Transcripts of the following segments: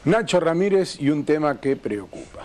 Nacho Ramírez y un tema que preocupa.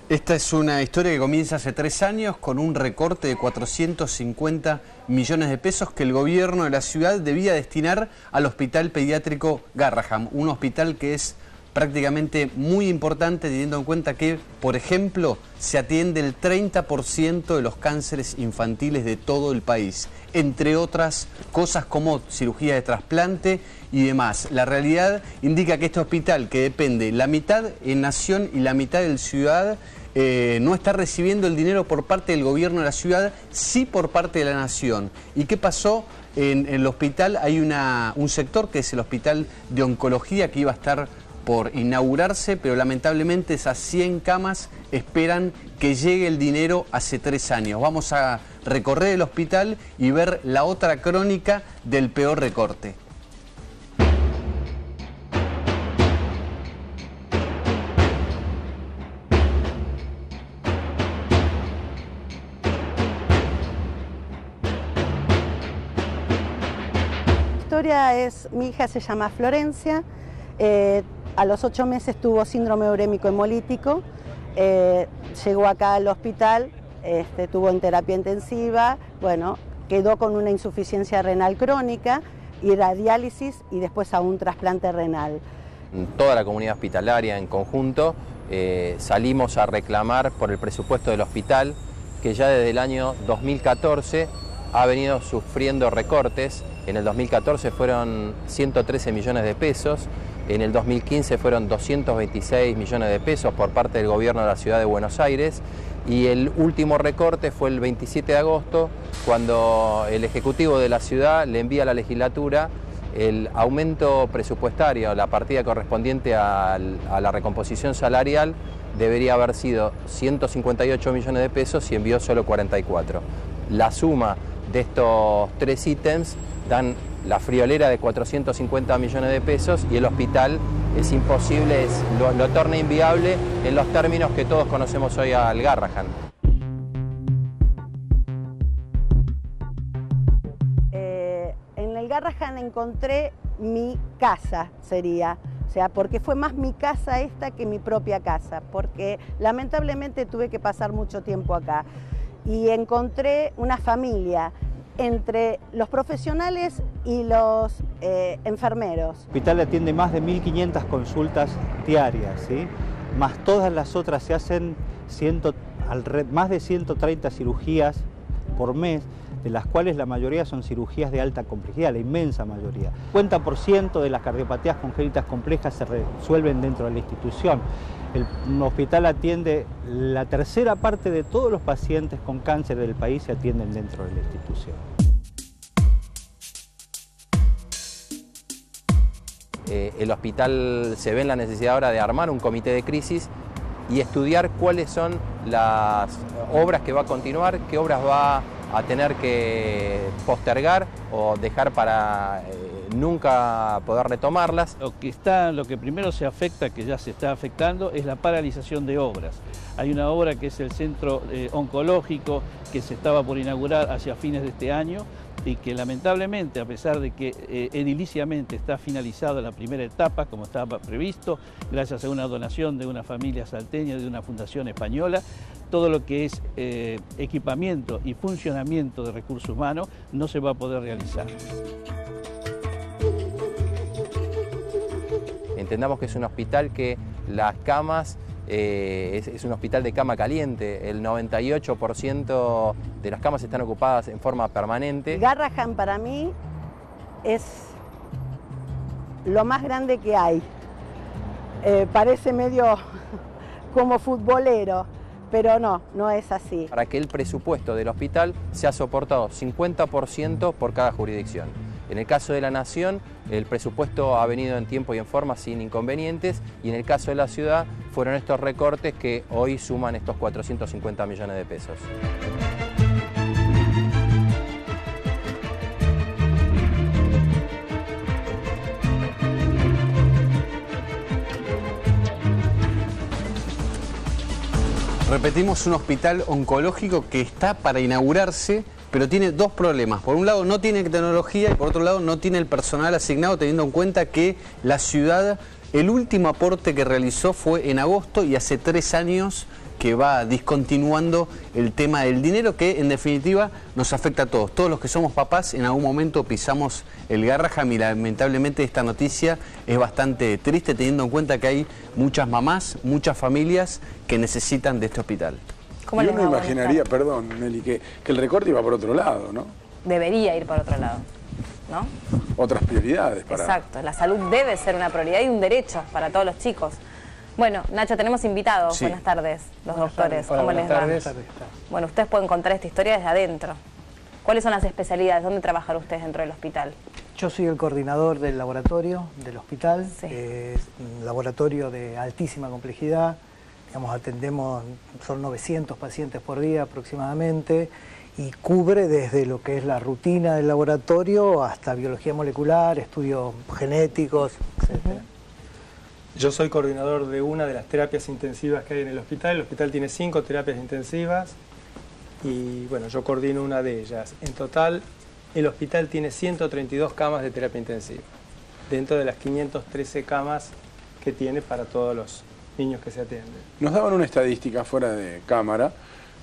Esta es una historia que comienza hace 3 años con un recorte de 450 millones de pesos que el gobierno de la ciudad debía destinar al Hospital Pediátrico Garrahan, un hospital que es prácticamente muy importante teniendo en cuenta que, por ejemplo, se atiende el 30% de los cánceres infantiles de todo el país, entre otras cosas como cirugía de trasplante y demás. La realidad indica que este hospital, que depende la mitad en Nación y la mitad del Ciudad, no está recibiendo el dinero por parte del gobierno de la ciudad, sí por parte de la Nación. ¿Y qué pasó? En el hospital hay un sector que es el Hospital de Oncología que iba a estar por inaugurarse, pero lamentablemente esas 100 camas esperan que llegue el dinero hace 3 años. Vamos a recorrer el hospital y ver la otra crónica del peor recorte. La historia es, mi hija se llama Florencia, a los 8 meses tuvo síndrome urémico hemolítico, llegó acá al hospital, estuvo en terapia intensiva, bueno, quedó con una insuficiencia renal crónica, ir a diálisis y después a un trasplante renal. Toda la comunidad hospitalaria en conjunto salimos a reclamar por el presupuesto del hospital, que ya desde el año 2014 ha venido sufriendo recortes. En el 2014 fueron 113 millones de pesos, en el 2015 fueron 226 millones de pesos por parte del gobierno de la ciudad de Buenos Aires, y el último recorte fue el 27 de agosto, cuando el Ejecutivo de la ciudad le envía a la legislatura el aumento presupuestario, la partida correspondiente a la recomposición salarial debería haber sido 158 millones de pesos y envió solo 44. La suma de estos 3 ítems dan la friolera de 450 millones de pesos y el hospital es imposible, lo torna inviable en los términos que todos conocemos hoy al Garrahan. En el Garrahan encontré mi casa, sería, o sea, porque fue más mi casa esta que mi propia casa, porque lamentablemente tuve que pasar mucho tiempo acá y encontré una familia entre los profesionales y los enfermeros. El hospital atiende más de 1.500 consultas diarias, ¿sí? Más todas las otras, se hacen más de 130 cirugías por mes, de las cuales la mayoría son cirugías de alta complejidad, la inmensa mayoría. El 50% de las cardiopatías congénitas complejas se resuelven dentro de la institución. El hospital atiende la tercera parte de todos los pacientes con cáncer del país, se atienden dentro de la institución. El hospital se ve en la necesidad ahora de armar un comité de crisis y estudiar cuáles son las obras que va a continuar, qué obras va a tener que postergar o dejar para nunca poder retomarlas. Lo que primero se afecta, que ya se está afectando, es la paralización de obras. Hay una obra que es el centro oncológico que se estaba por inaugurar hacia fines de este año y que lamentablemente, a pesar de que ediliciamente está finalizada la primera etapa como estaba previsto, gracias a una donación de una familia salteña, de una fundación española, todo lo que es equipamiento y funcionamiento de recursos humanos no se va a poder realizar. Entendamos que es un hospital que las camas, es un hospital de cama caliente, el 98% de las camas están ocupadas en forma permanente. Garrahan para mí es lo más grande que hay. Parece medio como futbolero, pero no es así. Para que el presupuesto del hospital sea soportado 50% por cada jurisdicción. En el caso de la Nación, el presupuesto ha venido en tiempo y en forma sin inconvenientes, y en el caso de la ciudad fueron estos recortes que hoy suman estos 450 millones de pesos. Repetimos, un hospital oncológico que está para inaugurarse, pero tiene 2 problemas. Por un lado no tiene tecnología y por otro lado no tiene el personal asignado, teniendo en cuenta que la ciudad El último aporte que realizó fue en agosto y hace 3 años que va discontinuando el tema del dinero, que en definitiva nos afecta a todos. Todos los que somos papás en algún momento pisamos el Garraham y lamentablemente esta noticia es bastante triste, teniendo en cuenta que hay muchas mamás, muchas familias que necesitan de este hospital. Y uno imaginaría, perdón Nelly, que el recorte iba por otro lado, ¿no? Debería ir por otro lado, ¿no? Otras prioridades para... Exacto, la salud debe ser una prioridad y un derecho para todos los chicos. Bueno, Nacho, tenemos invitados. Sí. Buenas tardes, los doctores. Hola, ¿Cómo les va? buenas tardes. Bueno, ustedes pueden contar esta historia desde adentro. ¿Cuáles son las especialidades? ¿Dónde trabajan ustedes dentro del hospital? Yo soy el coordinador del laboratorio del hospital. Sí. Es un laboratorio de altísima complejidad. Digamos, atendemos, son 900 pacientes por día aproximadamente, y cubre desde lo que es la rutina del laboratorio hasta biología molecular, estudios genéticos, etc. Yo soy coordinador de una de las terapias intensivas que hay en el hospital. El hospital tiene 5 terapias intensivas y bueno, yo coordino una de ellas. En total, el hospital tiene 132 camas de terapia intensiva, dentro de las 513 camas que tiene para todos los niños que se atienden. Nos daban una estadística fuera de cámara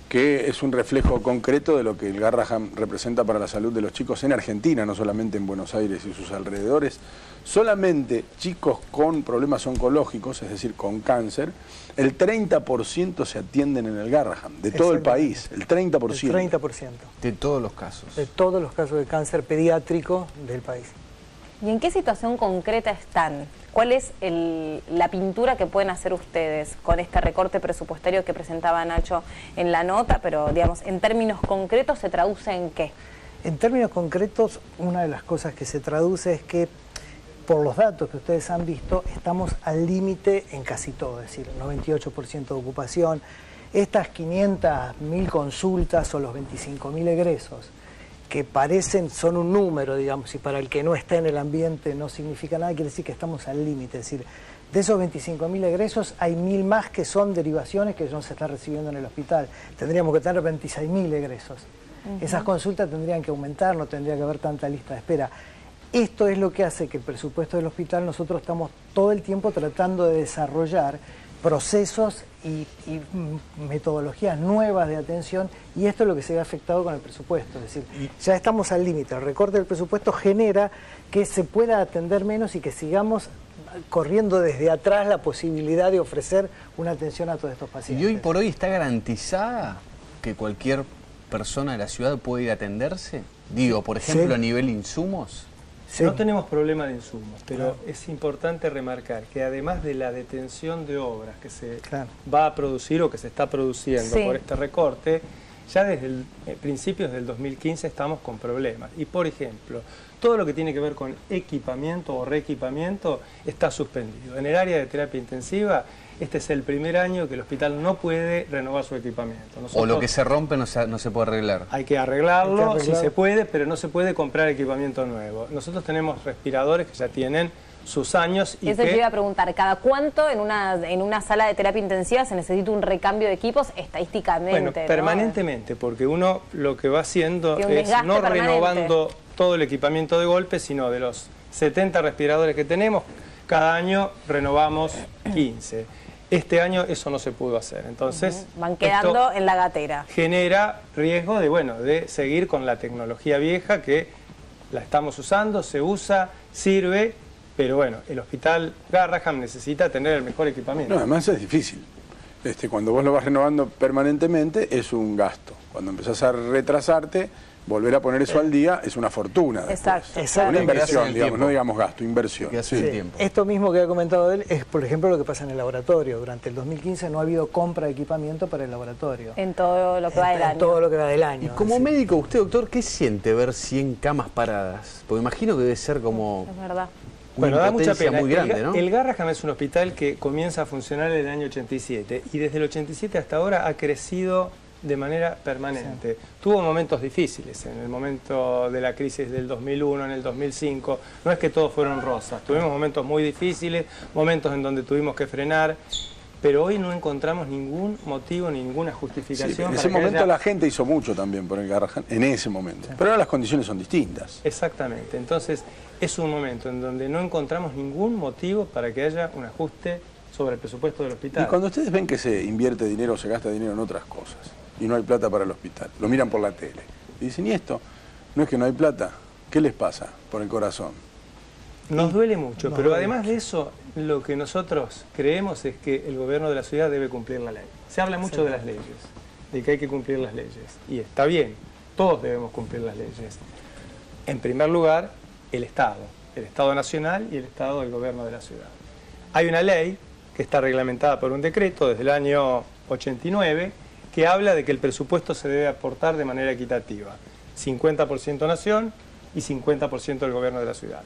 que es un reflejo concreto de lo que el Garraham representa para la salud de los chicos en Argentina, no solamente en Buenos Aires y sus alrededores. Solamente chicos con problemas oncológicos, es decir, con cáncer, el 30% se atienden en el Garraham, de todo el país, el 30%. El 30%. De todos los casos. De todos los casos de cáncer pediátrico del país. ¿Y en qué situación concreta están? ¿Cuál es la pintura que pueden hacer ustedes con este recorte presupuestario que presentaba Nacho en la nota? Pero, digamos, en términos concretos, ¿se traduce en qué? En términos concretos, una de las cosas que se traduce es que, por los datos que ustedes han visto, estamos al límite en casi todo, es decir, 98% de ocupación. Estas 500.000 consultas o los 25.000 egresos, que parecen, son un número, digamos, y para el que no está en el ambiente no significa nada, quiere decir que estamos al límite. Es decir, de esos 25.000 egresos hay 1.000 más que son derivaciones que no se están recibiendo en el hospital. Tendríamos que tener 26.000 egresos. Esas consultas tendrían que aumentar, no tendría que haber tanta lista de espera. Esto es lo que hace que el presupuesto del hospital, nosotros estamos todo el tiempo tratando de desarrollar procesos y metodologías nuevas de atención, y esto es lo que se ve afectado con el presupuesto. Es decir, ya estamos al límite. El recorte del presupuesto genera que se pueda atender menos y que sigamos corriendo desde atrás la posibilidad de ofrecer una atención a todos estos pacientes. ¿Y hoy por hoy está garantizada que cualquier persona de la ciudad puede ir a atenderse? Digo, por ejemplo, Sí. a nivel insumos. Sí. No tenemos problema de insumos, pero es importante remarcar que además de la detención de obras que se va a producir o que se está produciendo por este recorte, ya desde principios del 2015 estamos con problemas. Y por ejemplo, todo lo que tiene que ver con equipamiento o reequipamiento está suspendido. En el área de terapia intensiva, este es el primer año que el hospital no puede renovar su equipamiento. O lo que se rompe no se puede arreglar. Hay que arreglarlo, sí se puede, pero no se puede comprar equipamiento nuevo. Nosotros tenemos respiradores que ya tienen sus años y Eso te iba a preguntar, ¿cada cuánto en una sala de terapia intensiva se necesita un recambio de equipos estadísticamente? Bueno, permanentemente, porque uno lo que va haciendo es no permanente. renovando todo el equipamiento de golpe, sino de los 70 respiradores que tenemos, cada año renovamos 15. Este año eso no se pudo hacer, entonces van quedando en la gatera. Genera riesgo de seguir con la tecnología vieja que la estamos usando, se usa, sirve, pero bueno, el hospital Garraham necesita tener el mejor equipamiento. No, además es difícil. Cuando vos lo vas renovando permanentemente es un gasto. Cuando empezás a retrasarte, volver a poner eso al día es una fortuna. Exacto. Una inversión, digamos, no digamos gasto, inversión. Esto mismo que ha comentado él es, por ejemplo, lo que pasa en el laboratorio. Durante el 2015 no ha habido compra de equipamiento para el laboratorio. En todo lo que va del año. En todo lo que va del año. Y como médico, usted, doctor, ¿qué siente ver 100 camas paradas? Porque imagino que debe ser como... Es verdad. Bueno, da mucha pena. Muy grande, ¿no? El Garraham es un hospital que comienza a funcionar en el año 87 y desde el 87 hasta ahora ha crecido de manera permanente. Sí. Tuvo momentos difíciles, en el momento de la crisis del 2001, en el 2005, no es que todos fueron rosas, tuvimos momentos muy difíciles, momentos en donde tuvimos que frenar, pero hoy no encontramos ningún motivo, ninguna justificación. Sí, en ese momento la gente hizo mucho también por el Garrahan, en ese momento. Sí. Pero ahora las condiciones son distintas. Exactamente. Entonces, es un momento en donde no encontramos ningún motivo para que haya un ajuste sobre el presupuesto del hospital. Y cuando ustedes ven que se invierte dinero o se gasta dinero en otras cosas y no hay plata para el hospital, lo miran por la tele y dicen, ¿y esto? ¿No es que no hay plata? ¿Qué les pasa por el corazón? Nos duele mucho, pero además de eso, lo que nosotros creemos es que el gobierno de la ciudad debe cumplir la ley. Se habla mucho de las leyes, de que hay que cumplir las leyes. Y está bien, todos debemos cumplir las leyes. En primer lugar, el Estado nacional y el Estado del gobierno de la ciudad. Hay una ley que está reglamentada por un decreto desde el año 89 que habla de que el presupuesto se debe aportar de manera equitativa. 50% nación y 50% del gobierno de la ciudad.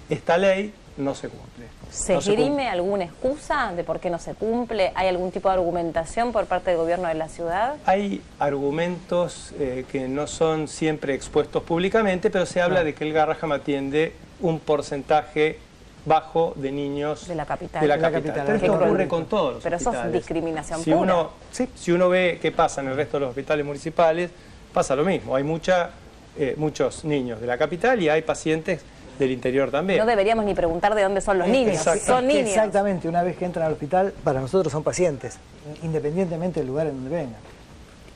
Esta ley no se cumple. ¿Se esgrime alguna excusa de por qué no se cumple? ¿Hay algún tipo de argumentación por parte del gobierno de la ciudad? Hay argumentos que no son siempre expuestos públicamente, pero se habla de que el Garrahan atiende un porcentaje bajo de niños de la capital. Pero esto ocurre con todos los hospitales. Pero eso es discriminación pura. Si uno ve qué pasa en el resto de los hospitales municipales, pasa lo mismo. Hay muchos niños de la capital y hay pacientes del interior también. No deberíamos ni preguntar de dónde son los niños. Son niños. Exactamente, una vez que entran al hospital, para nosotros son pacientes, independientemente del lugar en donde vengan.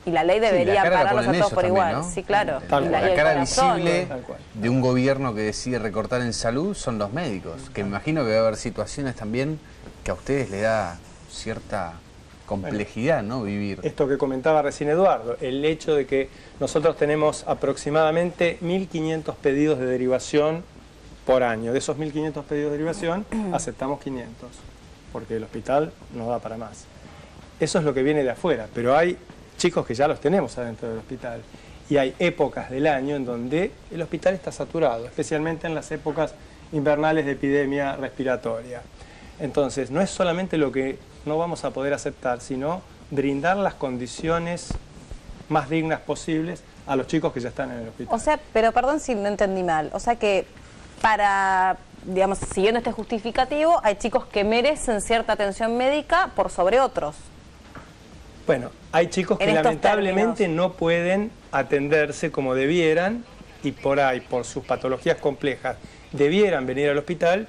Y la ley debería pararlos a todos por igual. ¿No? Sí, claro. La cara visible de un gobierno que decide recortar en salud son los médicos, que me imagino que debe haber situaciones también que a ustedes les da cierta complejidad, ¿no? Vivir. Esto que comentaba recién Eduardo, el hecho de que nosotros tenemos aproximadamente 1.500 pedidos de derivación por año. De esos 1.500 pedidos de derivación, aceptamos 500, porque el hospital no da para más. Eso es lo que viene de afuera, pero hay chicos que ya los tenemos adentro del hospital. Y hay épocas del año en donde el hospital está saturado, especialmente en las épocas invernales de epidemia respiratoria. Entonces, no es solamente lo que no vamos a poder aceptar, sino brindar las condiciones más dignas posibles a los chicos que ya están en el hospital. O sea, pero perdón si no entendí mal, o sea que para, digamos, siguiendo este justificativo, hay chicos que merecen cierta atención médica por sobre otros. Bueno, hay chicos que lamentablemente no pueden atenderse como debieran y por ahí, por sus patologías complejas, debieran venir al hospital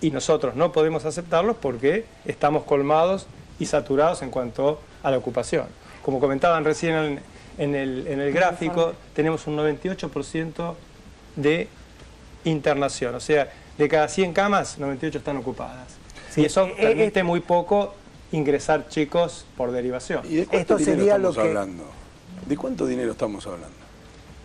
y nosotros no podemos aceptarlos porque estamos colmados y saturados en cuanto a la ocupación. Como comentaban recién en el gráfico, tenemos un 98% de internación, o sea, de cada 100 camas, 98 están ocupadas. Sí, y eso permite muy poco ingresar chicos por derivación. ¿Y de cuánto dinero estamos hablando? ¿De cuánto dinero estamos hablando?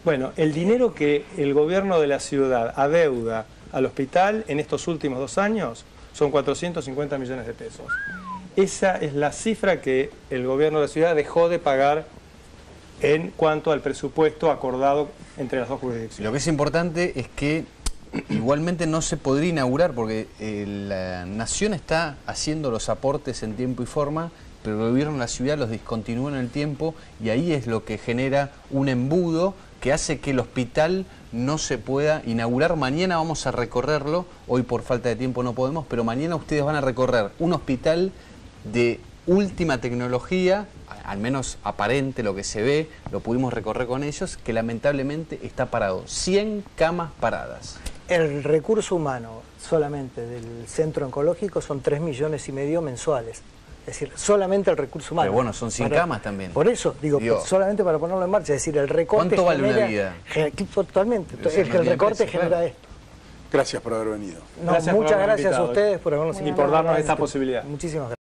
Bueno, el dinero que el gobierno de la ciudad adeuda al hospital en estos últimos 2 años son 450 millones de pesos. Esa es la cifra que el gobierno de la ciudad dejó de pagar en cuanto al presupuesto acordado entre las dos jurisdicciones. Lo que es importante es que igualmente no se podría inaugurar porque la Nación está haciendo los aportes en tiempo y forma, pero el gobierno de la ciudad los discontinúa en el tiempo y ahí es lo que genera un embudo que hace que el hospital no se pueda inaugurar. Mañana vamos a recorrerlo, hoy por falta de tiempo no podemos, pero mañana ustedes van a recorrer un hospital de última tecnología, al menos aparente lo que se ve, lo pudimos recorrer con ellos, que lamentablemente está parado. 100 camas paradas. El recurso humano solamente del centro oncológico son 3,5 millones mensuales. Es decir, solamente el recurso humano. Pero bueno, son 100 camas también. Por eso, digo, solamente para ponerlo en marcha. Es decir, el recorte ¿cuánto vale una vida? Totalmente. El recorte genera esto. Gracias por haber venido. No, muchas gracias a ustedes por habernos invitado. Y por darnos esta posibilidad. Muchísimas gracias.